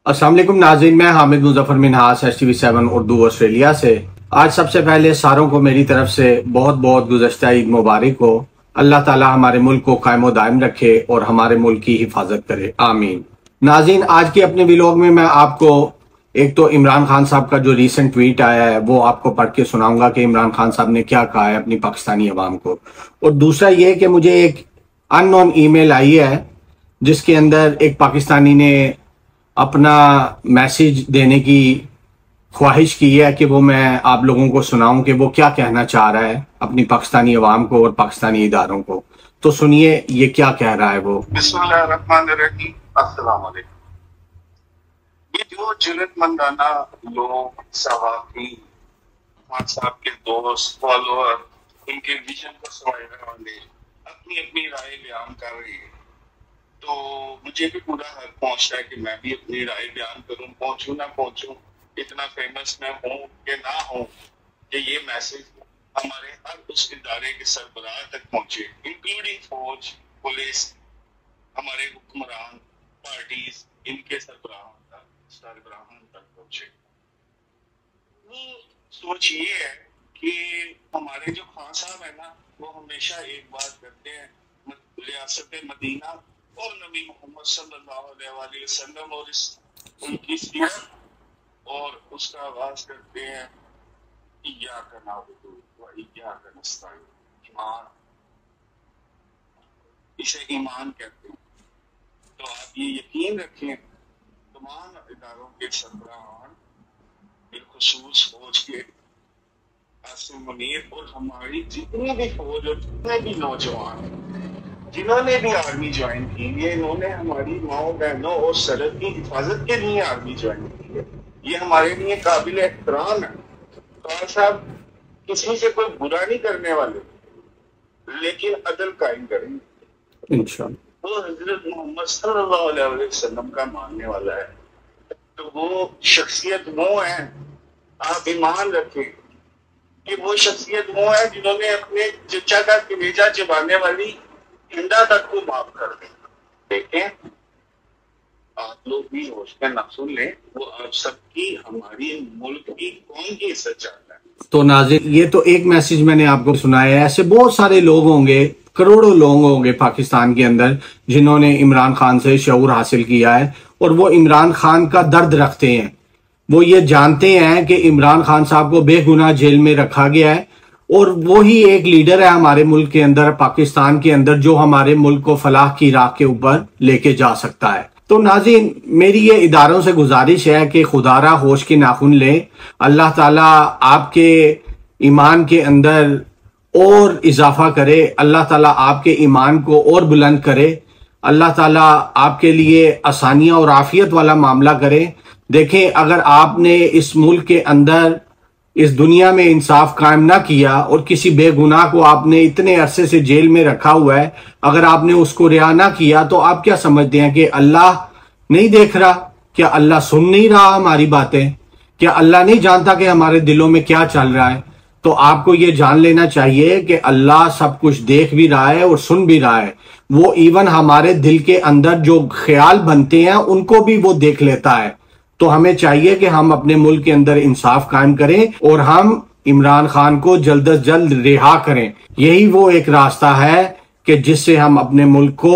अस्सलाम वालेकुम नाज़रीन, मैं हामिद मुजफ्फर मिनहास STV7 उर्दू ऑस्ट्रेलिया से। आज सबसे पहले सारों को मेरी तरफ से बहुत बहुत गुज़श्ता ईद मुबारक हो। अल्लाह ताला हमारे मुल्क को कायम व दायम रखे और हमारे मुल्क की हिफाजत करे, आमीन। नाज़रीन, आज के अपने व्लॉग में मैं आपको एक तो इमरान खान साहब का जो रीसेंट ट्वीट आया है वो आपको पढ़ के सुनाऊंगा कि इमरान खान साहब ने क्या कहा है अपनी पाकिस्तानी अवाम को। और दूसरा ये कि मुझे एक अननोन ईमेल आई है जिसके अंदर एक पाकिस्तानी ने अपना मैसेज देने की ख्वाहिश की है कि वो मैं आप लोगों को सुनाऊं कि वो क्या कहना चाह रहा है अपनी पाकिस्तानी अवाम को और पाकिस्तानी इदारों को। तो सुनिए ये क्या कह रहा है वो। बिस्मिल्लाहिर्रहमानिर्रहीम, अस्सलाम वालेकुम। ये जो जुर्रतमंदाना लोग, सहाफ़ी, खान साहब के दोस्त, फॉलोअर, इनके विजन को समझने वाले अपनी अपनी राय बयान कर रहे हैं, तो मुझे भी पूरा हक पहुंचता है कि मैं भी अपनी राय बयान करूं, पहुंचूं ना पहुंचूं, इतना फेमस मैं हूं कि ना हूं, कि ये मैसेज हमारे हर उस इदारे के सरबराह तक पहुंचे, इंक्लूडिंग फौज, पुलिस, हमारे हुक्मरान, पार्टीज, इनके सरबराहों तक पहुंचे। सोच ये है कि हमारे जो खान साहब है ना, वो हमेशा एक बात करते हैं, रियासत मदीना और नबी मोहम्मद सल्लल्लाहु अलैहि वसल्लम और उनकी सीरत, और उसका आगाज करते हैं इय्याका नअबुदु व इय्याका नस्तईन, ईमान, इसे ईमान कहते हैं। तो आप ये यकीन रखें, तमाम इदारों के सरबराहान, बिलखुसूस फौज के आसिम मुनीर और हमारी जितनी भी फौज और जितने भी नौजवान जिन्होंने भी आर्मी ज्वाइन की है, इन्होंने हमारी माओ बहनों और सरहद की हिफाजत के लिए आर्मी ज्वाइन की है। ये हमारे लिए काबिल एहतराम है। खान साहब किसी से कोई बुरा नहीं करने वाले, लेकिन अदल कायम करेंगे इंशाअल्लाह। वो हजरत मोहम्मद सल्लल्लाहु अलैहि वसल्लम का मानने वाला है, तो वो शख्सियत वो है, आप ईमान रखें कि वो शख्सियत वो है जिन्होंने अपने चचा का कलेजा चबाने वाली हिंदा तक को माफ कर दे। देखें, आप लोग भी होश में ना सुन लें, वो आप सबकी, हमारी मुल्क की, कौन की इज्जत चाहता है। तो नाज़रीन, ये तो एक मैसेज मैंने आपको सुनाया है। ऐसे बहुत सारे लोग होंगे, करोड़ों लोग होंगे पाकिस्तान के अंदर जिन्होंने इमरान खान से शऊर हासिल किया है और वो इमरान खान का दर्द रखते हैं। वो ये जानते हैं कि इमरान खान साहब को बेगुनाह जेल में रखा गया है और वो ही एक लीडर है हमारे मुल्क के अंदर, पाकिस्तान के अंदर, जो हमारे मुल्क को फलाह की राह के ऊपर लेके जा सकता है। तो नाज़रीन, मेरी ये इदारों से गुजारिश है कि खुदारा होश के नाखून लें। अल्लाह ताला आपके ईमान के अंदर और इजाफा करे, अल्लाह ताला आपके ईमान को और बुलंद करे, अल्लाह ताला आपके लिए आसानियां और आफियत वाला मामला करे। देखें, अगर आपने इस मुल्क के अंदर, इस दुनिया में इंसाफ कायम ना किया और किसी बेगुनाह को आपने इतने अरसे से जेल में रखा हुआ है, अगर आपने उसको रिहा ना किया, तो आप क्या समझते हैं कि अल्लाह नहीं देख रहा? क्या अल्लाह सुन नहीं रहा हमारी बातें? क्या अल्लाह नहीं जानता कि हमारे दिलों में क्या चल रहा है? तो आपको ये जान लेना चाहिए कि अल्लाह सब कुछ देख भी रहा है और सुन भी रहा है। वो इवन हमारे दिल के अंदर जो ख्याल बनते हैं उनको भी वो देख लेता है। तो हमें चाहिए कि हम अपने मुल्क के अंदर इंसाफ कायम करें और हम इमरान खान को जल्द अज जल्द रिहा करें। यही वो एक रास्ता है कि जिससे हम अपने मुल्क को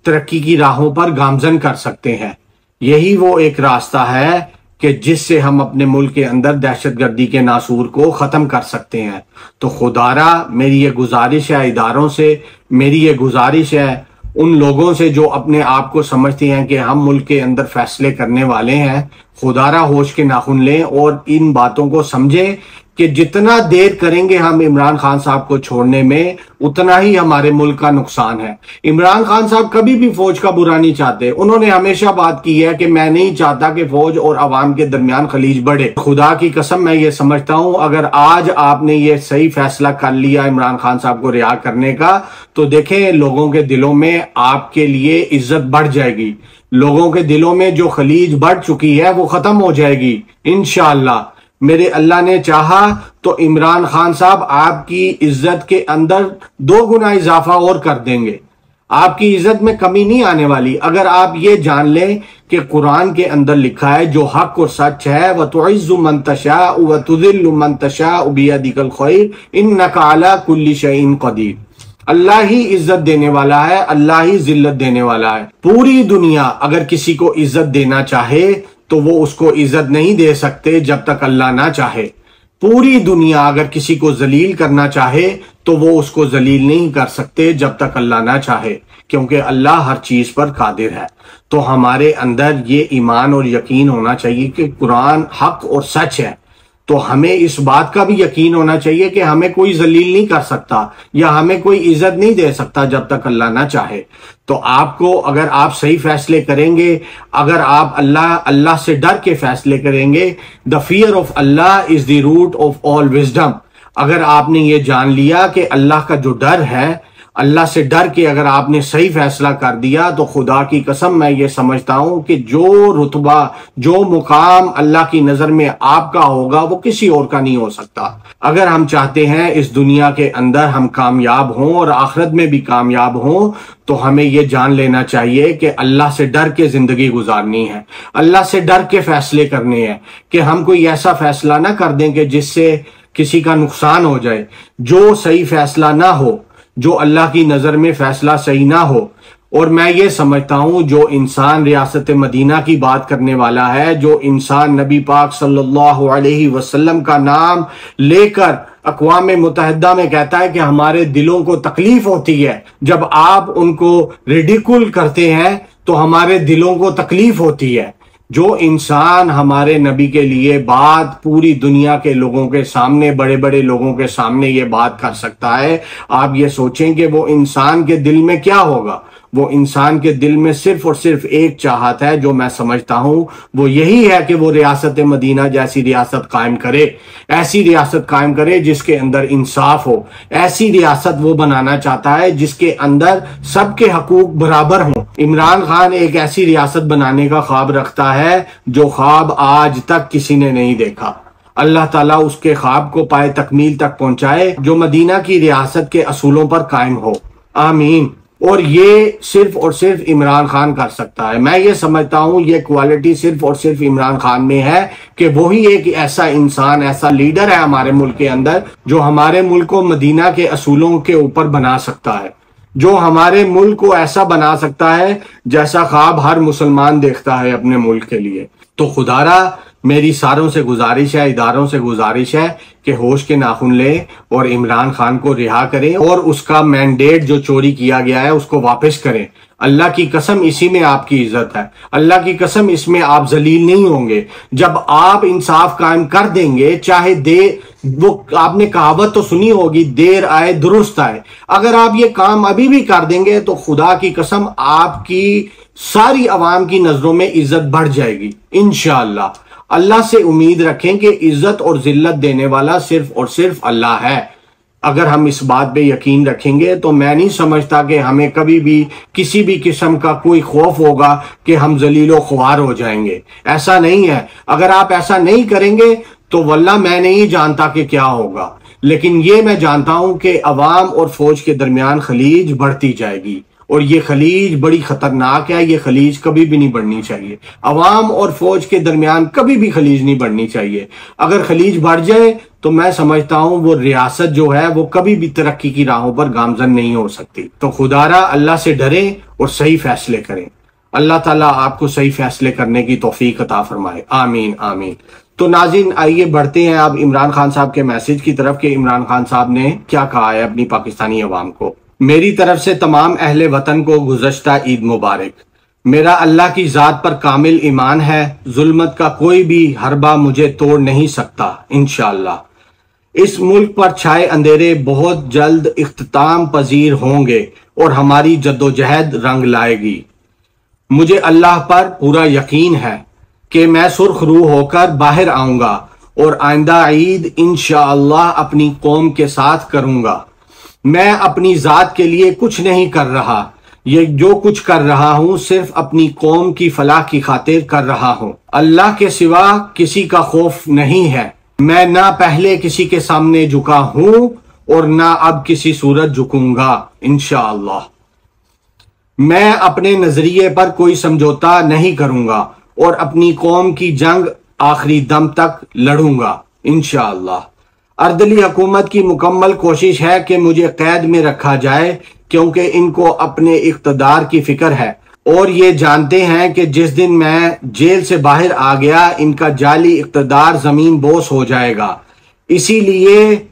तरक्की की राहों पर गामजन कर सकते हैं। यही वो एक रास्ता है कि जिससे हम अपने मुल्क के अंदर दहशतगर्दी के नासूर को खत्म कर सकते हैं। तो खुदारा मेरी ये गुजारिश है, इदारों से मेरी ये गुजारिश है, उन लोगों से जो अपने आप को समझते हैं कि हम मुल्क के अंदर फैसले करने वाले हैं, खुदारा होश के नाखून लें और इन बातों को समझें कि जितना देर करेंगे हम इमरान खान साहब को छोड़ने में, उतना ही हमारे मुल्क का नुकसान है। इमरान खान साहब कभी भी फौज का बुरा नहीं चाहते। उन्होंने हमेशा बात की है कि मैं नहीं चाहता कि फौज और अवाम के दरमियान खलीज बढ़े। खुदा की कसम मैं ये समझता हूं, अगर आज आपने ये सही फैसला कर लिया इमरान खान साहब को रिहा करने का, तो देखें लोगों के दिलों में आपके लिए इज्जत बढ़ जाएगी। लोगों के दिलों में जो खलीज बढ़ चुकी है वो खत्म हो जाएगी इंशाअल्लाह। मेरे अल्लाह ने चाहा तो इमरान खान साहब आपकी इज्जत के अंदर 2 गुना इजाफा और कर देंगे। आपकी इज्जत में कमी नहीं आने वाली। अगर आप ये जान लें कि कुरान के अंदर लिखा है जो हक और सच है, व तुइज़्ज़ु मन तशाअ व तुज़िल्लु मन तशाअ बियदिकल खैर इन्नका अला कुल्ली शैइन क़दीर। अल्लाह ही इज्जत देने वाला है, अल्लाह ही जिल्लत देने वाला है। पूरी दुनिया अगर किसी को इज्जत देना चाहे तो वो उसको इज्जत नहीं दे सकते जब तक अल्लाह ना चाहे। पूरी दुनिया अगर किसी को जलील करना चाहे तो वो उसको जलील नहीं कर सकते जब तक अल्लाह ना चाहे, क्योंकि अल्लाह हर चीज पर कादिर है। तो हमारे अंदर ये ईमान और यकीन होना चाहिए कि कुरान हक और सच है। तो हमें इस बात का भी यकीन होना चाहिए कि हमें कोई जलील नहीं कर सकता या हमें कोई इज्जत नहीं दे सकता जब तक अल्लाह ना चाहे। तो आपको, अगर आप सही फैसले करेंगे, अगर आप अल्लाह से डर के फैसले करेंगे, the fear of Allah is the root of all wisdom. अगर आपने ये जान लिया कि अल्लाह का जो डर है, अल्लाह से डर के अगर आपने सही फैसला कर दिया, तो खुदा की कसम मैं ये समझता हूं कि जो रुतबा, जो मुकाम अल्लाह की नजर में आपका होगा वो किसी और का नहीं हो सकता। अगर हम चाहते हैं इस दुनिया के अंदर हम कामयाब हों और आखिरत में भी कामयाब हों, तो हमें ये जान लेना चाहिए कि अल्लाह से डर के जिंदगी गुजारनी है, अल्लाह से डर के फैसले करने हैं कि हम कोई ऐसा फैसला ना कर दें कि जिससे किसी का नुकसान हो जाए, जो सही फैसला ना हो, जो अल्लाह की नजर में फैसला सही ना हो। और मैं ये समझता हूं जो इंसान रियासत मदीना की बात करने वाला है, जो इंसान नबी पाक सल्लल्लाहु अलैहि वसल्लम का नाम लेकर अक़वाम मुत्तहिदा में कहता है कि हमारे दिलों को तकलीफ होती है जब आप उनको रिडिकुल करते हैं, तो हमारे दिलों को तकलीफ होती है। जो इंसान हमारे नबी के लिए बात पूरी दुनिया के लोगों के सामने, बड़े बड़े लोगों के सामने ये बात कर सकता है, आप ये सोचें कि वो इंसान के दिल में क्या होगा। वो इंसान के दिल में सिर्फ और सिर्फ एक चाहत है, जो मैं समझता हूं वो यही है कि वो रियासत मदीना जैसी रियासत कायम करे, ऐसी रियासत कायम करे जिसके अंदर इंसाफ हो। ऐसी रियासत वो बनाना चाहता है जिसके अंदर सबके हकूक बराबर हों। इमरान खान एक ऐसी रियासत बनाने का ख्वाब रखता है जो ख्वाब आज तक किसी ने नहीं देखा। अल्लाह ताला उसके ख्वाब को पाए तकमील तक पहुंचाए, जो मदीना की रियासत के असूलों पर कायम हो। आमीन। और ये सिर्फ और सिर्फ इमरान खान कर सकता है। मैं ये समझता हूं ये क्वालिटी सिर्फ और सिर्फ इमरान खान में है कि वही एक ऐसा इंसान, ऐसा लीडर है हमारे मुल्क के अंदर जो हमारे मुल्क को मदीना के असूलों के ऊपर बना सकता है, जो हमारे मुल्क को ऐसा बना सकता है जैसा ख्वाब हर मुसलमान देखता है अपने मुल्क के लिए। तो खुदारा मेरी सारों से गुजारिश है, इदारों से गुजारिश है कि होश के नाखून लें और इमरान खान को रिहा करें और उसका मैंडेट जो चोरी किया गया है उसको वापस करें। अल्लाह की कसम इसी में आपकी इज्जत है, अल्लाह की कसम इसमें आप जलील नहीं होंगे। जब आप इंसाफ कायम कर देंगे, चाहे वो आपने कहावत तो सुनी होगी, देर आए दुरुस्त आए। अगर आप ये काम अभी भी कर देंगे तो खुदा की कसम आपकी सारी अवाम की नजरों में इज्जत बढ़ जाएगी इंशाअल्लाह। अल्लाह से उम्मीद रखें कि इज्जत और जिल्लत देने वाला सिर्फ और सिर्फ अल्लाह है। अगर हम इस बात पे यकीन रखेंगे तो मैं नहीं समझता कि हमें कभी भी किसी भी किस्म का कोई खौफ होगा कि हम जलीलो ख्वार हो जाएंगे। ऐसा नहीं है। अगर आप ऐसा नहीं करेंगे तो वल्लाह मैं नहीं जानता कि क्या होगा, लेकिन ये मैं जानता हूं कि अवाम और फौज के दरमियान खलीज बढ़ती जाएगी और ये खलीज बड़ी खतरनाक है। ये खलीज कभी भी नहीं बढ़नी चाहिए। अवाम और फौज के दरमियान कभी भी खलीज नहीं बढ़नी चाहिए। अगर खलीज बढ़ जाए तो मैं समझता हूं वो रियासत जो है वो कभी भी तरक्की की राहों पर गामजन नहीं हो सकती। तो खुदारा अल्लाह से डरें और सही फैसले करें। अल्लाह ताला आपको सही फैसले करने की तौफीक अता फरमाए। आमीन आमीन। तो नाज़रीन आइए बढ़ते हैं अब इमरान खान साहब के मैसेज की तरफ कि इमरान खान साहब ने क्या कहा है अपनी पाकिस्तानी अवाम को। मेरी तरफ से तमाम अहले वतन को गुज़श्ता ईद मुबारक। मेरा अल्लाह की ज़ात पर कामिल ईमान है, जुल्मत का कोई भी हरबा मुझे तोड़ नहीं सकता इंशाअल्लाह। इस मुल्क पर छाए अंधेरे बहुत जल्द इख्तिताम पजीर होंगे और हमारी जद्दोजहद रंग लाएगी। मुझे अल्लाह पर पूरा यकीन है कि मैं सुर्ख रूह होकर बाहर आऊंगा और आइंदा ईद इंशाअल्लाह अपनी कौम के साथ करूंगा। मैं अपनी जात के लिए कुछ नहीं कर रहा, ये जो कुछ कर रहा हूं सिर्फ अपनी कौम की फलाह की खातिर कर रहा हूं। अल्लाह के सिवा किसी का खौफ नहीं है। मैं ना पहले किसी के सामने झुका हूं और ना अब किसी सूरत झुकूंगा इंशाअल्लाह। मैं अपने नजरिए पर कोई समझौता नहीं करूंगा और अपनी कौम की जंग आखिरी दम तक लड़ूंगा इंशाअल्लाह। अर्दली हुकूमत की मुकम्मल कोशिश है कि मुझे कैद में रखा जाए, क्योंकि इनको अपने इक़्तिदार की फिक्र है और ये जानते हैं कि जिस दिन मैं जेल से बाहर आ गया इनका जाली इक़्तिदार जमीन बोस हो जाएगा। इसीलिए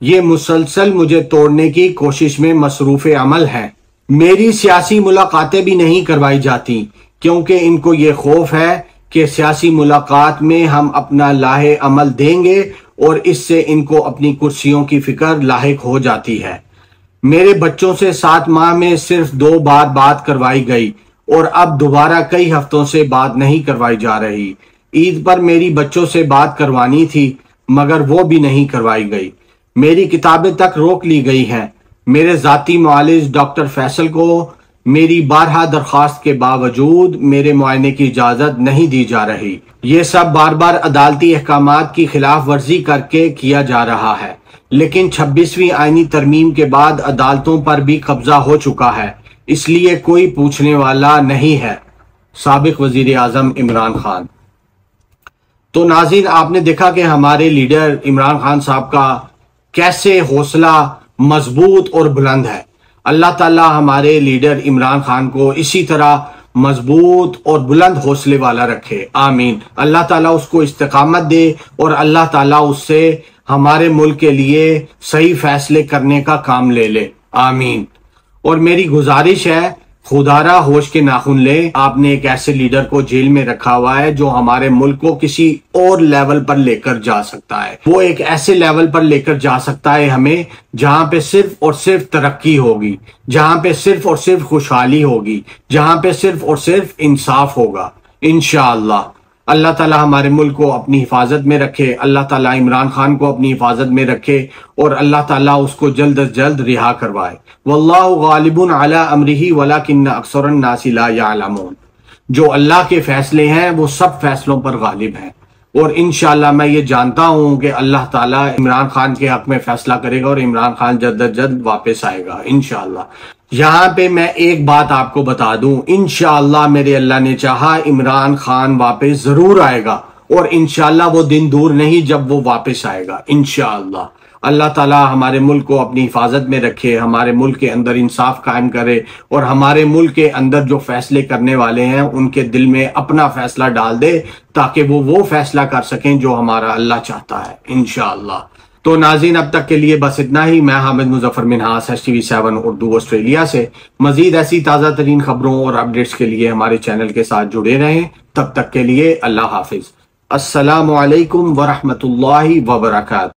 ये मुसलसल मुझे तोड़ने की कोशिश में मसरूफ़ अमल है। मेरी सियासी मुलाकातें भी नहीं करवाई जाती, क्योंकि इनको ये खौफ है कि सियासी मुलाकात में हम अपना लाहे अमल देंगे और इससे इनको अपनी कुर्सियों की फिक्र लाहिक हो जाती है। मेरे बच्चों से 7 माह में सिर्फ 2 बार बात करवाई गई और अब दोबारा कई हफ्तों से बात नहीं करवाई जा रही। ईद पर मेरी बच्चों से बात करवानी थी मगर वो भी नहीं करवाई गई। मेरी किताबें तक रोक ली गई हैं। मेरे जाती मुआलिज डॉक्टर फैसल को मेरी 12 दरख्वास्त के बावजूद मेरे मुआयने की इजाजत नहीं दी जा रही। ये सब बार बार अदालती अहकामात की खिलाफ वर्जी करके किया जा रहा है, लेकिन 26वीं आईनी तरमीम के बाद अदालतों पर भी कब्जा हो चुका है, इसलिए कोई पूछने वाला नहीं है। साबिक वजीर आजम इमरान खान। तो नाज़रीन, आपने देखा कि हमारे लीडर इमरान खान साहब का कैसे हौसला मजबूत और बुलंद है। अल्लाह ताला हमारे लीडर इमरान खान को इसी तरह मजबूत और बुलंद हौसले वाला रखे, आमीन। अल्लाह ताला उसको इस्तिकामत दे और अल्लाह ताला उससे हमारे मुल्क के लिए सही फैसले करने का काम ले ले, आमीन। और मेरी गुजारिश है, खुदारा होश के नाखून ले। आपने एक ऐसे लीडर को जेल में रखा हुआ है जो हमारे मुल्क को किसी और लेवल पर लेकर जा सकता है। वो एक ऐसे लेवल पर लेकर जा सकता है हमें जहां पे सिर्फ और सिर्फ तरक्की होगी, जहां पे सिर्फ और सिर्फ खुशहाली होगी, जहां पे सिर्फ और सिर्फ इंसाफ होगा इंशाअल्लाह। अल्लाह ताला हमारे मुल्क को अपनी हिफाजत में रखे, अल्लाह ताला इमरान खान को अपनी हिफाजत में रखे और अल्लाह ताला उसको जल्द अज जल्द रिहा करवाए। वल्लाहु गालिबुन अला अमरिही वलाकिन्न अक्सरन नासी ला यअलमून। जो अल्लाह के फैसले हैं वो सब फैसलों पर गालिब हैं और इंशाअल्लाह मैं ये जानता हूं कि अल्लाह ताला इमरान खान के हक में फैसला करेगा और इमरान खान जल्द अज जल्द वापस आएगा इंशाअल्लाह। यहाँ पे मैं एक बात आपको बता दूं, इंशाअल्लाह मेरे अल्लाह ने चाहा इमरान खान वापस जरूर आएगा और इंशाअल्लाह वो दिन दूर नहीं जब वो वापस आएगा इंशाअल्लाह। अल्लाह ताला हमारे मुल्क को अपनी हिफाजत में रखे, हमारे मुल्क के अंदर इंसाफ कायम करे और हमारे मुल्क के अंदर जो फैसले करने वाले हैं उनके दिल में अपना फैसला डाल दे, ताकि वो फैसला कर सकें जो हमारा अल्लाह चाहता है इंशाअल्लाह। तो नाज़रीन, अब तक के लिए बस इतना ही। मैं हामिद मुजफ्फर मिन्हास HTV7 उर्दू ऑस्ट्रेलिया से। मजीद ऐसी ताज़ा तरीन खबरों और अपडेट्स के लिए हमारे चैनल के साथ जुड़े रहें। तब तक के लिए अल्लाह हाफिज। अस्सलामु अलैकुम वरहमतुल्लाहि वबरकातुहू।